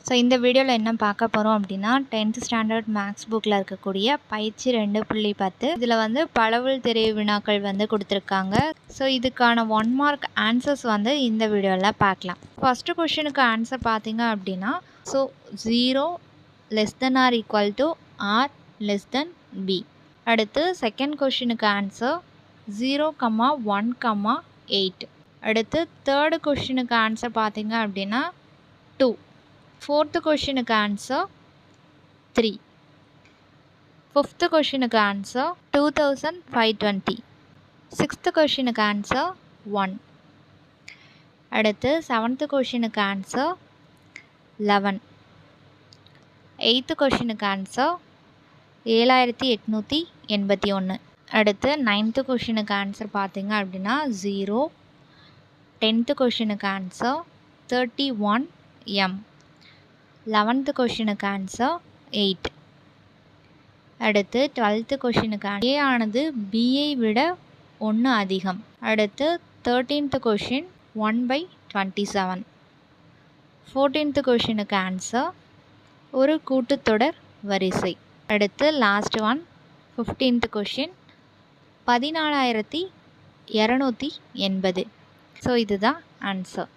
So இந்த வீடியோவில் என்ன பார்க்க போகிறோம் அப்படின்னா 10th ஸ்டாண்டர்ட் மேக்ஸ் புக்கில் இருக்கக்கூடிய பயிற்சி 2.10 இதில் வந்து பளவுள் தெரிவு வினாக்கள் வந்து கொடுத்துருக்காங்க. ஸோ இதுக்கான 1 மார்க் ஆன்சர்ஸ் வந்து இந்த வீடியோவில் பார்க்கலாம். ஃபஸ்ட்டு கொஷினுக்கு ஆன்சர் பார்த்தீங்க அப்படின்னா so 0 less than or equal to r less than b. அடுத்து செகண்ட் கொஷினுக்கு ஆன்சர் 0,1,8. அடுத்து தேர்டு கொஷினுக்கு ஆன்சர் பார்த்தீங்க அப்படின்னா 2. ஃபோர்த்து கொஷினுக்கு ஆன்சர் 3. ஃபிஃப்த்து கொஷினுக்கு ஆன்சர் 2520. சிக்ஸ்த்து கொஷினுக்கு ஆன்சர் 1. அடுத்து செவன்த்து கொஷினுக்கு ஆன்சர் 11. எயித்து கொஷினுக்கு ஆன்சர் 7881. அடுத்து நைன்த்து கொஷினுக்கு ஆன்சர் பார்த்தீங்க அப்படின்னா 0. டென்த்து கொஷினுக்கு ஆன்சர் 31m. 11th கொஷினுக்கு ஆன்சர் 8. அடுத்து 12th கொஷினுக்கு ஏ ஆனது பிஐ விட 1 அதிகம். அடுத்து 13th கொஷின் 1/27. 14th கொஷினுக்கு ஆன்சர் ஒரு கூட்டுத்தொடர் வரிசை. அடுத்து last one 15th question 14280. So இதுதான் ஆன்சர்.